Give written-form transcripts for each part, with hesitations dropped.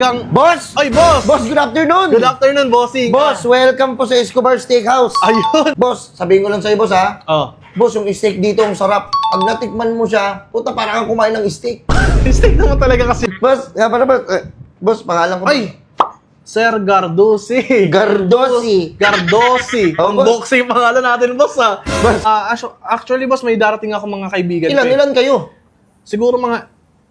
Boss! Ay, boss! Boss, good afternoon! Good afternoon, bossing. Boss, welcome po sa Escobar Steakhouse. Ayun. Boss, sabihin ko lang sa'yo, boss, ha? Oh. Boss, yung steak dito, ang sarap. Pag natikman mo siya, puta, parang kang kumain ng steak. Mistake naman talaga kasi. Boss, nga pala, boss, boss, pangalan ko. Ay! Sir Gardosi. Gardosi. Gardosi. Oh, Ang boss. boxing pangalan natin, boss, ha? Boss. Actually, boss, may darating ako mga kaibigan. Ilan kayo? Siguro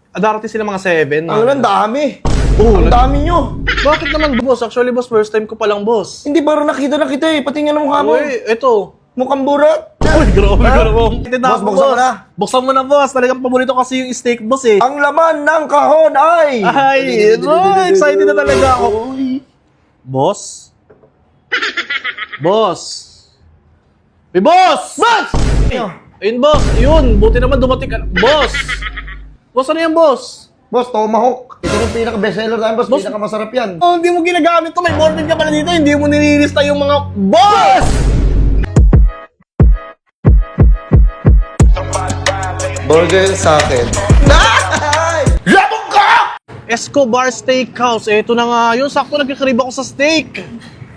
darating sila mga 7. Ang dami. Oo, Ang dami nyo. Bakit naman, boss? Actually, boss, first time ko palang, boss. Hindi ba nakita na kita eh. Pati nga ng mukha mo. Uy, ito. Mukhang burat. Uy, grabe, Ha? grabe. Boss, buksan mo na. Buksan mo na, boss. Talagang paborito kasi yung steak, boss, eh. Ang laman ng kahon ay... Ay, excited na talaga ako. Uy. Boss? Boss? Hey, boss! Boss! Ayun, boss. Ayun, buti naman dumating ka. Boss! Boss, ano yan, boss? Boss, Tomahawk. Ito yung pinaka-bestseller namin, boss. Boss. Pinaka-masarap yan. Oh, hindi mo ginagamit to. May morning ka pala dito. Hindi mo nililista yung mga... Boss! Burger sa akin. Labog ka! Escobar Steakhouse. Ito na nga yun. Sakto nagkakarib ako sa steak.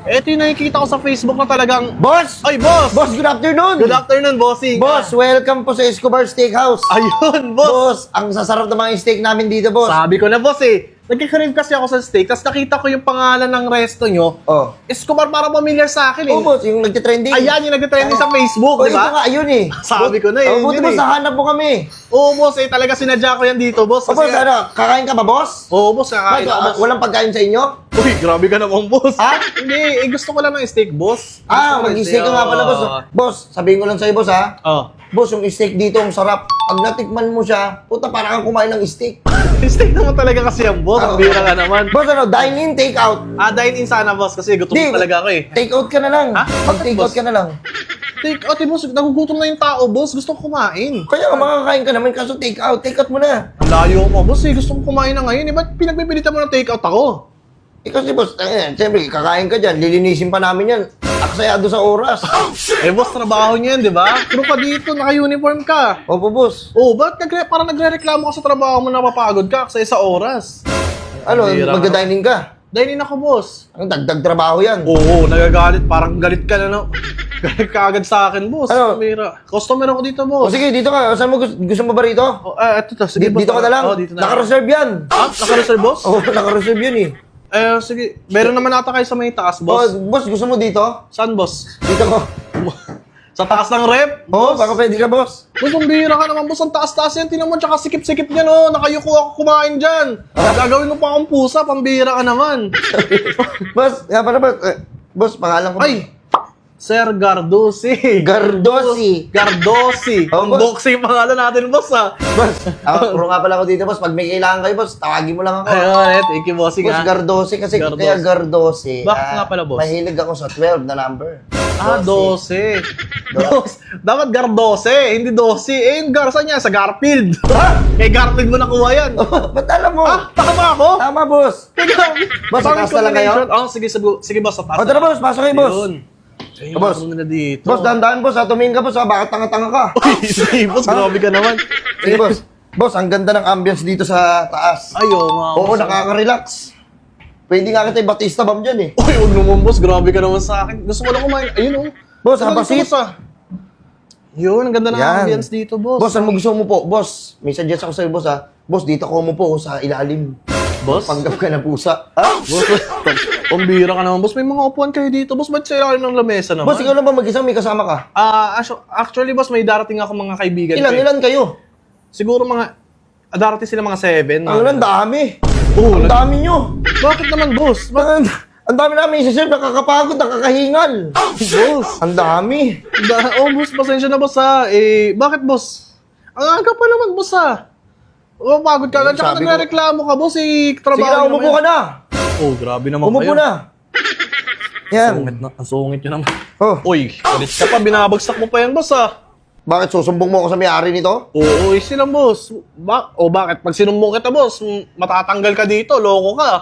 Ito yung nakikita ko sa Facebook na talagang... Boss! Ay, boss! Boss, good afternoon! Good afternoon, bossing. Boss, welcome po sa Escobar Steakhouse. Ayun, boss. Boss, ang sasarap ng mga steak namin dito, boss. Sabi ko na, boss, eh. Nagkakarib kasi ako sa steak, tapos nakita ko yung pangalan ng resto nyo. Oh. Escobar, para familiar sa akin, eh. Oh, boss, yung nagtitrending. Ayan, yung nagtitrending sa Facebook, Oh, di ito ba? nga, ayun eh. Sabi ko na, eh, Oh, buti yun boss, eh. hanap mo kami. Oo, boss, eh. Talaga sinadya ko yan dito, boss. Oh, boss, ano, kakain ka ba, boss? Oo, boss, kakain ako, boss. Walang pagkain sa inyo? Uy, grabe ka naman, boss. Ha? Hindi, gusto ko lang ng steak, boss. Ah, mag-steak ka nga pala, boss. Boss, sabihin ko lang sa'yo, boss, ha? Oh. Boss, yung steak dito, ang sarap. Pag natikman mo siya, puta, parang kang kumain ng steak. Steak naman talaga kasi yan, boss. Ang bira ka naman. Boss, ano, dine-in, take-out. Dine-in sana, boss, kasi gutom Di, talaga ako, eh. Take-out ka na lang. Ha? Mag-take-out Boss? ka na lang. Take out, boss. Nagugutom na yung tao, boss. Gusto ko kumain. Kaya nga, makakain ka naman, kaso take-out. Take-out mo na. Ang layo mo, boss, eh. Gusto ko kumain na ngayon, eh. Ba't pinagpipilitan mo ng take out ako? Kasi boss, siyempre, kakain ka dyan, lilinisin pa namin yan. Aksayado sa oras. Eh, boss, trabaho niyo yan, di ba? Pero ka dito, naka-uniform ka. Opo, boss. Oh, ba't parang nagre-reklamo ka sa trabaho mo na mapagod ka kasi sa oras? Ano, Bira ka. magda-dining ka? Dahil ako, boss. Ang dagdag trabaho yan. Oo, nagagalit. Parang galit ka na, no? Galit ka agad sa akin, boss. Ano? Mira. Customer ako dito, O boss. sige, dito ka. Saan mo gusto mo ba rito? Oh, eto to. Sige, boss. Dito ka na lang. Oh, dito na. Naka-reserve yan. Naka-reserve, boss? Oo, naka-reserve yan eh. Sige. Meron naman ata kayo sa may taas, Boss. boss. Boss, gusto mo dito? Saan, boss? Dito ko. Sa taas ng rep? Oo, baka pwede ka, boss. Boss, ang bihira ka naman, boss. Ang taas-taas yan. Tinan mo, tsaka sikip-sikip niya, no? Nakayuko ako kumain dyan. Gagawin mo pa akong pusa. Pambihira ka naman. Boss, nga pala, boss. Boss, pangalan ko. Ay! Sir Gardosi. Gardosi. Gardosi. Oh, Ang boss. boxing pangalan natin, boss, ha? Boss, puro nga pala ako dito, boss. Pag may kailangan kayo, boss, tawagin mo lang ako. Ayun, thank you, bossing, Boss, ha? Gardosi kasi Gardosi. kaya Gardosi. Bakit nga pala, boss? Mahilig ako sa 12 na number. 12. Dapat Gardose, hindi 12. Eh, yung Garza niya, sa Garfield. Ha? Kay Garfield mo nakuha yan. Ba't alam mo? Tama ako? Tama, boss. Boss, sa taas na lang kayo? Sige, boss, sa taas. O, tara, boss. Pasok kayo, boss. Yun. Ayun, Boss. na dito. Boss, dahan-dahan, boss. Tumingin ka, boss. Bakit tanga-tanga ka? Uy, boss, grabe ka naman. Sige, boss. Boss, ang ganda ng ambience dito sa taas. Ayo, mga Oo, boss. nakaka-relax. Pwede nga kita yung Batista Bomb dyan eh. Uy, huwag naman, boss. Grabe ka naman sa akin. Gusto ko lang kumain. Ayun, oh. Boss, Ano habasit. gusto mo, boss, Yun, ang ganda ng Yan. ambience dito, boss. Boss, ano mo gusto mo po? Boss, may suggest ako sa'yo, boss ha. Boss, dito ko mo po sa ilalim. Boss? Panggap ka na pusa. Ha? Boss, pambira ka naman, boss. May mga upuan kayo dito, boss. Ba't sa ilalim ng lamesa naman? Boss, ikaw lang ba mag-isa? May kasama ka? Actually, boss, may darating ako mga kaibigan. ko, eh. Ilan kayo? Siguro darating sila mga 7. Ang dami. Oo, Ang dami nyo. bakit naman, boss? Ang dami namin isi-serve, nakakapagod, nakakahingal. Boss? Ang dami. Boss, pasensya na, boss, ha. Bakit, boss? Ang aga pa naman, boss, ha. Pagod ka agad, tsaka Sabi ko- nagre-reklamo ka, boss, Sige trabaho na, umupo ka na. Oh, grabe naman Umupo na. Yan. Ang sungit nyo naman. Oh, Uy, galit ka pa, binabagsak mo pa yan, boss, ha. bakit susumbong mo ako sa may-ari nito? Oo, easy lang, boss. Bakit? Pag sinumbong kita, boss, matatanggal ka dito, loko ka.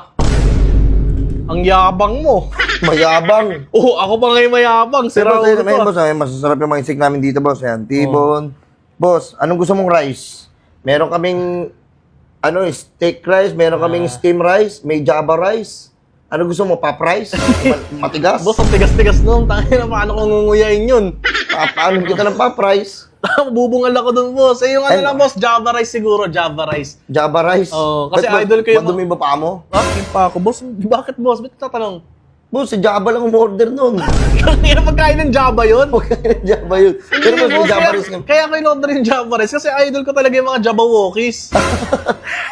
Ang yabang mo. Mayabang. Oo, ako pa ngayon mayabang. Sira Pero ulo ayun, ko. boss, ay, masasarap yung mga steak namin dito, boss. Yan, T-bone. Boss, anong gusto mong rice? Meron kaming ano, steak rice, meron kaming steam rice, may java rice. Ano gusto mo, pop rice? Matigas? Boss, ang tigas-tigas nun. Tangina, paano ko ngunguyain yun? Paano kita ng pop rice? Bubungal ako dun, boss. Eh, yung ano Ay, lang, boss, Java rice siguro, Java rice. Java rice? Oo, kasi Ba't idol ko yung- madumi ba pa mo? Bakit pa ako, boss? Bakit, boss? Ba't tatanong? Boss, si Java lang umorder nun. Kaya pagkain ng Java yun? Java yun. Pero boss, may Java rice nga. Kaya ko in-order yung Java rice kasi idol ko talaga yung mga Java Walkies.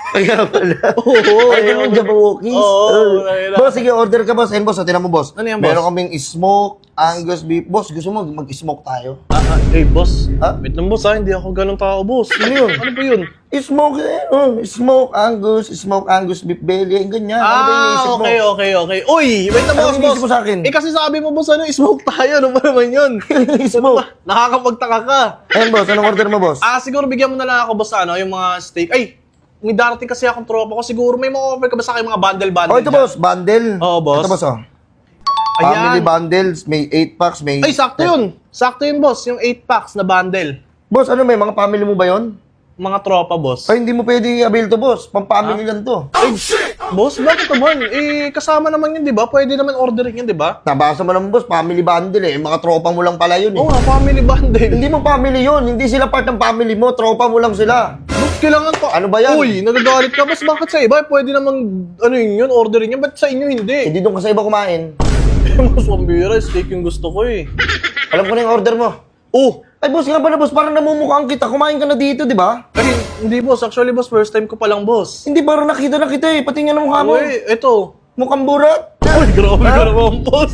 Kaya pala. Oo. Ay, ganun Java Walkies. Oo, ayun na. Boss, sige, order ka boss. Ayun boss, tinan mo boss. Ano yan, boss? Meron kaming smoke, Angus beef. Boss, gusto mo mag-smoke tayo? Boss. Ah? Wait lang, boss, hindi ako ganong tao, boss. Ano yun? Ano ba yun? Smoke, smoke Angus beef belly, ganyan. Ano ba yung iniisip mo? Okay. Uy, wait lang, Ano boss, iniisip boss. mo sa akin? Eh, kasi sabi mo, boss, ano, smoke tayo. Ano ba naman yun? Smoke. Nakakapagtaka ka. Ayun boss, anong order mo boss? Siguro bigyan mo na lang ako, boss, ano, yung mga steak. Ay, may darating kasi akong tropa ko. Siguro may mga offer ka ba sa akin mga bundle-bundle? Oh, ito boss, bundle. Oo, boss. Ito boss, oh. Ayan. Family bundles, may 8 packs, may... Ay, sakto yun. Sakto yun, boss. Yung 8 packs na bundle. Boss, ano, may mga family mo ba yon? Mga tropa, boss. Ay, hindi mo pwede i-avail to boss. Pang-family lang to. Ay, boss, bakit naman? Eh, kasama naman yun, di ba? Pwede naman ordering yun, di ba? Nabasa mo naman boss, family bundle eh. Mga tropa mo lang pala yun eh. Oo nga, family bundle. Hindi mo family yun. Hindi sila part ng family mo. Tropa mo lang sila. Boss, kailangan ko. Ano ba yan? Uy, nagagalit ka, boss. Bakit sa iba? Pwede namang, ano yun, ordering yun. Ba't sa inyo hindi? Hindi doon ka sa iba kumain. Boss, pambira. Steak yung gusto ko eh. Alam ko na yung order mo. Oh! Ay boss, nga pala boss, parang namumukhaan kita. Kumain ka na dito, di ba? Ay, hindi, boss. Actually, boss, first time ko palang, boss. Hindi, parang nakita na kita eh. Pati nga ng mukha mo. Uy, eto. Mukhang burat. Uy, grabe ka naman, boss.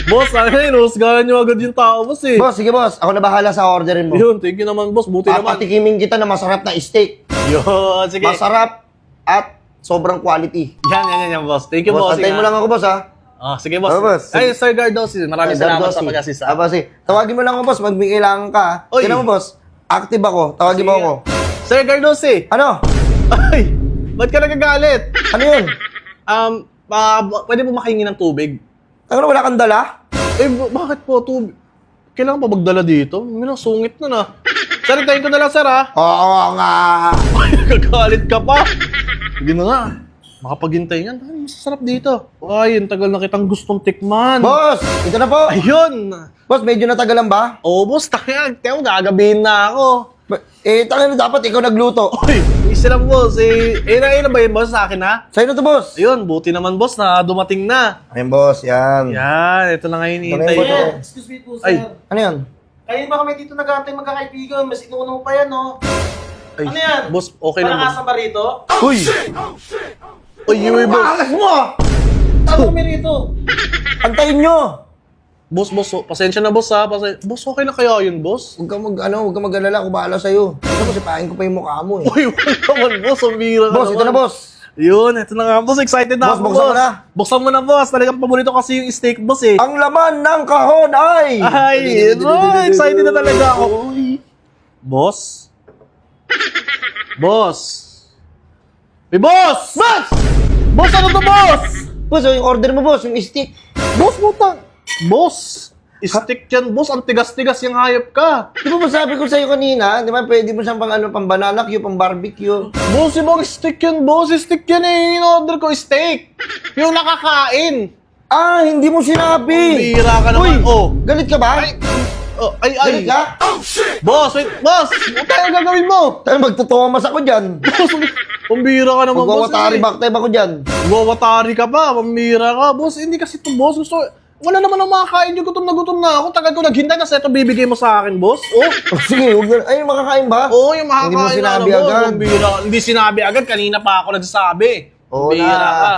Boss, ano yun? Husgahan nyo agad yung tao, boss eh. Boss, sige boss. Ako na bahala sa orderin mo. Yun, thank you naman, boss. Buti naman. Papatikimin kita na masarap na steak. Yun, sige. Masarap at sobrang quality. Yan, boss. Thank you, Boss, boss. antayin mo lang ako boss ha. Sige, boss. Boss. Ay, Sir Gardosi, maraming salamat sa pag-assist. Boss, tawagin mo lang ako boss, pag may kailangan ka. Ha? Oy. Tignan mo boss, active ako. Tawagin mo ako. Sir Gardosi! Ano? Ay! Ba't ka nagagalit? Ano yun? Pwede mo makahingi ng tubig? Ano, wala kang dala? Eh, bakit po tubig? Kailangan pa magdala dito? Minang sungit na na. Sir, tayo ko na lang, sir, ha? Oo nga. Ay, nagagalit ka pa. Sige na nga. Makapaghintay yan. Ay, masasarap dito. Ay, yung tagal na kitang gustong tikman. Boss, ito na po. Ayun! Boss, medyo natagalan ba? Oo, boss, tayo. Tiyo, gagabihin na ako. Tangin dapat ikaw nagluto. Uy, isa lang, boss. Na ba yun, boss, sa akin, ha? Sa'yo na to, boss. Ayun, buti naman, boss, na dumating na. Ayun, boss, yan. Yan, ito na ngayon Ito na hintay yung ko. boss. Excuse me po, sir. Ay. Ano yan? Kayo ba kami dito nag-aantay magkakaibigan? Mas inuuna mo pa yan, no? Ay, Ano yan? boss, okay lang, boss. Palakasan ba rito? Uy! Uy, boss. Alas mo! Ano kami rito? Antayin nyo! Boss, pasensya na, boss, ha. Boss, okay na kaya yun, boss? Huwag kang mag-alala, ako bahala sa'yo. Ito mo, sipahin ko pa yung mukha mo eh. Uy, wala naman, boss. Ang bira ka Boss, ito naman. na, boss. Yun, ito na nga, boss. Excited na Boss, ako, buksan mo na. Buksan mo na, boss. Talagang paborito kasi yung steak, boss, eh. Ang laman ng kahon ay... Ay, excited na talaga ako. Boss? Boss? Hey, boss! Boss! Boss, ano to, boss? Boss, yung order mo, boss, yung steak. Boss, putang. Boss, stick yan, boss. Ang tigas-tigas yung hayop ka. Di ba ba sabi ko sa'yo kanina, di ba pwede mo siyang pang banana Q, pang barbecue. Boss, ibang stick yan, boss. Stick yan eh. In-order ko steak. Yung nakakain. Ah, hindi mo sinabi. Bira ka naman. Uy, Oh. galit ka ba? Ay. Galit ka? Boss, wait. Boss, ano tayo gagawin mo? Tayo magtutumas ako dyan. Boss, pambira ka naman, boss. Magwawatari back time ako dyan. Magwawatari ka pa. Pambira ka. Boss, hindi kasi ito, boss. Gusto, wala naman ang makakain yung gutom na ako. Tagal ko naghintay na sa ito bibigay mo sa akin, boss. Oh. Oh, sige, ay, makakain ba? Oo, yung makakain Hindi mo sinabi na, boss. agad. Pambira. Hindi sinabi agad. Kanina pa ako nagsasabi. Oo Pambira na. ka.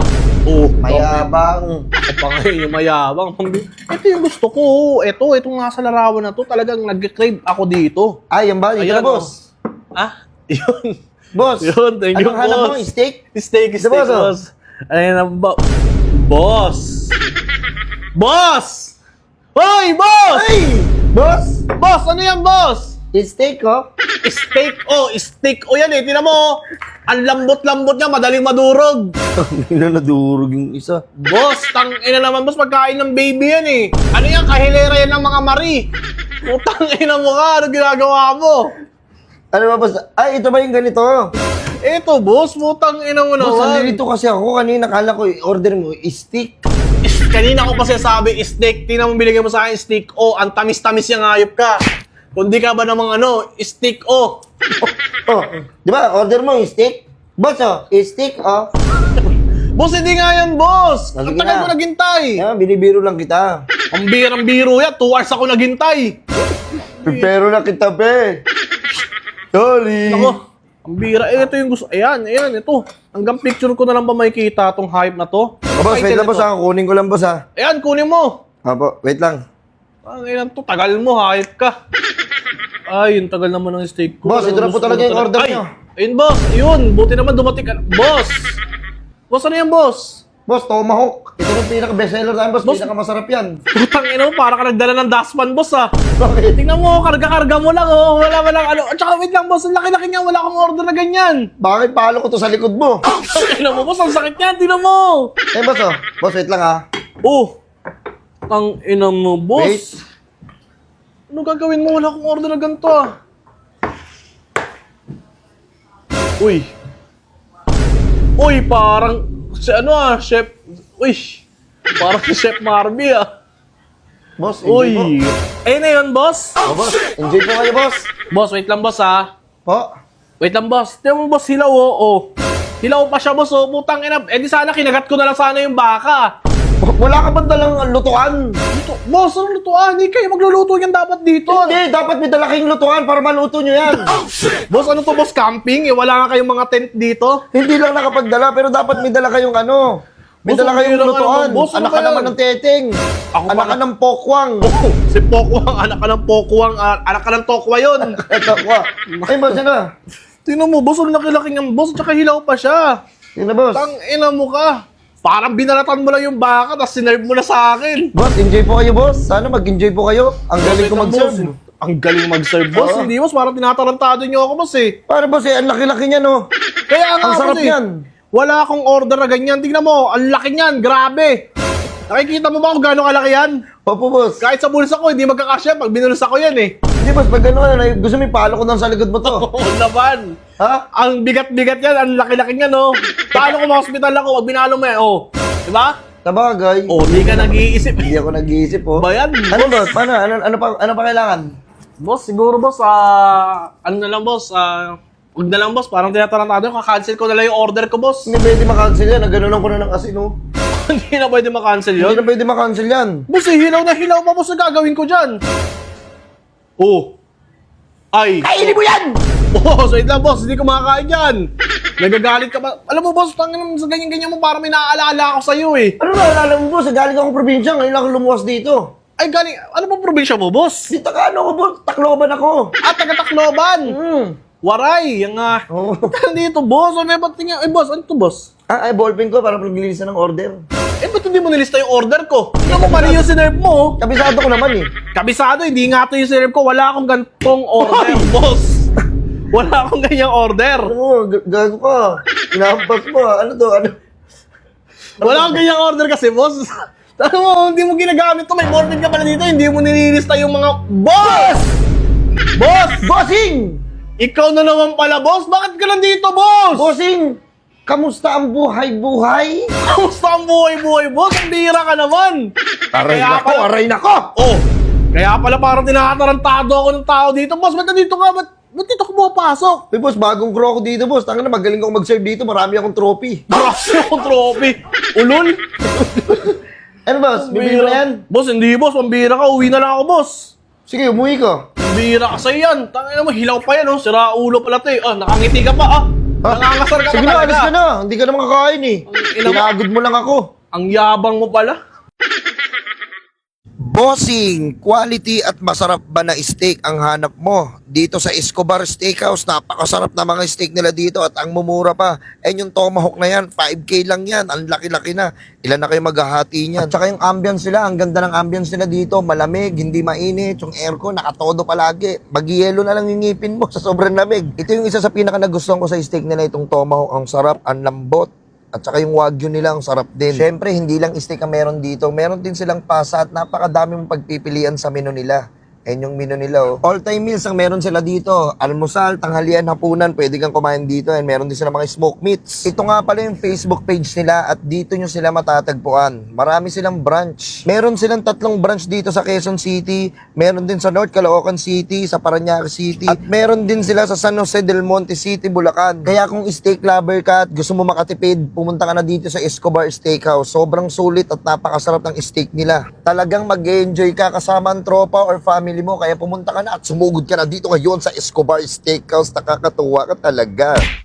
Oh, Mayabang. Ako pa ngayon, yung mayabang. Ito yung gusto ko. Itong nasa larawan na to, talagang nag-crave ako dito. Ay, yan ba? Ito na, Ayan, boss. Ah, yun. Boss. Yun, thank you, Anong hanap mo? boss. Steak? Steak, Ito, steak, boss, oh. boss. Ayun na, boss. Boss! Hoy, boss! Ay! Boss? Boss, ano yan, boss? Steak, oh. Steak. O yan eh, tinan mo. Ang lambot-lambot niya, madaling madurog. Hindi na nadurog yung isa. Boss, ina naman, boss, pagkain ng baby yan eh. Ano yan, kahilera yan ng mga mari. Utang ina mo ka, ano ginagawa mo? Ano ba, boss? Ay, ito ba yung ganito? Eto, boss, putang ina mo Boss, naman. nandito kasi ako. Kanina kala ko, order mo, steak. Kanina ko pa sinasabi, steak. Tingnan mo binigay mo sa akin, steak o. Ang tamis-tamis yung hayop ka. Kung di ka ba namang steak o. Oh, di ba, order mo yung steak? Boss, oh, steak, oh. Boss, hindi nga yan, boss. Ang Sige tagal na. ko naghintay. Yan, binibiro lang kita. Ang birang-biro yan. 2 hours ako naghintay. Pero na kita, be. Sorry. Ako, ang bira. Ito yung gusto. Ayan, ito. Hanggang picture ko na lang ba makikita tong hype na to? Boss, wait lang, Ito. boss, ha. Kunin ko lang, boss, ha. Ayan, kunin mo. Apo, wait lang. Ang ilan to, tagal mo, hype ka. Ay, yung tagal naman ng steak ko. Boss, ito na po Gusto talaga ko yung order Ay, nyo. ayun, boss. Ayun, buti naman dumating ka. Boss! Boss, ano yan, boss? Boss, tomahawk. Ito yung pinaka-bestseller namin, boss. Boss. Pinaka-masarap yan. Putang ina mo, para ka nagdala ng dustpan, boss, ah. Bakit? Tingnan mo, karga-karga mo lang, oh. Wala ano. At saka, wait lang, boss. Ang laki-laki niya. Wala akong order na ganyan. Bakit palo ko to sa likod mo? Tingnan mo, boss. Ang sakit niya. Tingnan mo. Eh, boss, oh. Boss, wait lang, ha. Oh. Tang ina mo, boss. Wait. Ano gagawin mo? Wala akong order na ganito, ah. Uy. Uy, parang si chef. Uy. Parang si Chef Marby, ah. Boss, enjoy po. Uy. Ayun na yun, boss. Oh, boss, enjoy po kayo, boss. Boss, wait lang, boss, ah. Po. Wait lang, boss. Tingnan mo, boss, hilaw, oh. Hilaw pa siya, boss, oh. Putang ina. Eh, di sana kinagat ko na lang sana yung baka. Wala ka ba dalang lutuan? Luto. Boss, anong lutuan? Hindi kayo magluluto yan dapat dito. Hindi, dapat may dala kayong lutuan para maluto nyo yan. Boss, ano to, boss? Camping? Eh, wala nga kayong mga tent dito. Hindi lang nakapagdala, pero dapat may dala kayong ano. May Boss, dala ang kayong hirap lutuan. ano, boss, ano Anak ba ka yan? naman ng teteng. Ako Anak pa- ka ng pokwang. Oh, si Pokwang, anak ka ng Pokwang, anak ka ng Tokwa yun. Eto ko. Ay, boss, ano? Tingnan mo, boss, ang laki-laki ng boss, tsaka hilaw pa siya. Yun na, boss. Tang ina mo ka. Parang binalatan mo lang yung baka, tapos sinerve mo na sa akin. Boss, enjoy po kayo, boss. Sana mag-enjoy po kayo. Ang galing ko Wait lang, mag-serve. boss. Ang galing mag-serve, boss. Oo. Hindi, boss, parang tinatarantado niyo ako, boss, eh. Para, boss, ang laki-laki niya, no? Kaya nga, Ang sarap boss, eh. yan. Wala akong order na ganyan. Tingnan mo, ang laki niyan, grabe. Nakikita mo ba kung gaano kalaki yan? Opo, boss. Kahit sa bulsa ko, hindi magkakasya pag binulsa ko yan, eh. Hindi, boss, pag gano'n, gusto mo ipalo ko lang sa likod mo to. Oo naman. Ha? Ang bigat-bigat yan, ang laki-laki niya, no? Paano kung ma-hospital ako, wag binalo mo, eh, oh. Diba? Sabagay. Oh, hindi ka nag-iisip. Hindi ako nag-iisip, po. Ba yan? Ano, boss? Paano? Ano pa kailangan? Boss, siguro, boss, ano na lang, boss, wag na lang, boss, parang tinatarantado, kakancel ko na lang yung order ko, boss. Hindi pwede makancel yan. Naganonan ko na ng kasino. Hindi na pwede makancel Hindi yun. na pwede makancel yan. Boss, eh, hilaw na hilaw pa, boss, ang gagawin ko dyan. Oh. Ay. Kainin mo yan! Boss, wait lang, boss, hindi ko makakain dyan. Nagagalit ka ba? Alam mo, boss, tangin sa ganyan-ganyan mo, parang may naaalala ako sa'yo, eh. Ano na, alala mo, boss? Galing akong probinsya. Ngayon lang ako lumuwas dito. Ay, galing, ano bang probinsya mo, boss? Dito ka, ano ko, boss? Tacloban ako. At taga-Tacloban. Waray, yung Oo. Dito, boss. Ano ba tingin? Eh, boss, ano to, boss? Ay, ballpen ko para paglilisan ng order. Eh, ba't hindi mo nilista yung order ko? Tingnan mo mali yung sinerve mo, oh. Kabisado ko naman eh. Kabisado, hindi nga to yung sinerve ko. Wala akong gantong order, boss. Wala akong ganyang order. Oo, gago ka. Inahampas mo, Ano to? Ano? Wala akong ganyang order kasi, boss. Ano mo, hindi mo ginagamit to. May ballpen ka pala dito. Hindi mo nililista yung mga... Boss! Boss! Bossing! Ikaw na naman pala, boss. Bakit ka nandito, boss? Bossing! Kamusta ang buhay-buhay? Kamusta ang buhay-buhay, boss? Ang bihira ka naman. Aray Kaya nako, pala- aray nako! Oh, kaya pala parang tinatarantado ako ng tao dito, boss. Ba't nandito ka? Ba't dito ka pumapasok? Uy, boss, bagong crew ako dito, boss. Tanga na, magaling ako mag-serve dito. Marami akong trophy. Marami akong trophy. Ulol? Ano, boss? Bibili mo na yan? Boss, hindi, boss. Pambira ka. Uwi na lang ako, boss. Sige, umuwi ka. Pambira ka sa'yo yan. Tangina mo, hilaw pa yan, oh. Sira ulo pala to, eh. Ah, nakangiti ka pa, ah. Nangangasar ka Sige pa na, talaga. alis ka na. Hindi ka naman kakain eh. ina mo. Pinagod mo lang ako. Ang yabang mo pala. Bossing, quality at masarap ba na steak ang hanap mo? Dito sa Escobar Steakhouse, napakasarap na mga steak nila dito at ang mumura pa. Yung tomahawk na yan, 5K lang yan. Ang laki-laki na. Ilan na kayo maghahati niyan? At saka yung ambience nila, ang ganda ng ambience nila dito. Malamig, hindi mainit. Yung aircon, nakatodo palagi. Mag-yelo na lang yung ngipin mo sa sobrang lamig. Ito yung isa sa pinaka nagustuhan ko sa steak nila, itong tomahawk. Ang sarap, ang lambot. At saka yung wagyu nila, ang sarap din. Siyempre, hindi lang steak ang meron dito. Meron din silang pasa at napakadami mong pagpipilian sa menu nila. Ayan yung menu nila, oh. All-time meals ang meron sila dito. Almusal, tanghalian, hapunan, pwede kang kumain dito. And meron din sila mga smoked meats. Ito nga pala yung Facebook page nila at dito nyo sila matatagpuan. Marami silang branch. Meron silang 3 branch dito sa Quezon City. Meron din sa North Caloocan City, sa Parañaque City. At meron din sila sa San Jose del Monte City, Bulacan. Kaya kung steak lover ka at gusto mo makatipid, pumunta ka na dito sa Escobar Steakhouse. Sobrang sulit at napakasarap ng steak nila. Talagang mag-enjoy ka kasama ang tropa or family mo. Kaya pumunta ka na at sumugod ka na dito ngayon sa Escobar Steakhouse. Nakakatuwa ka talaga.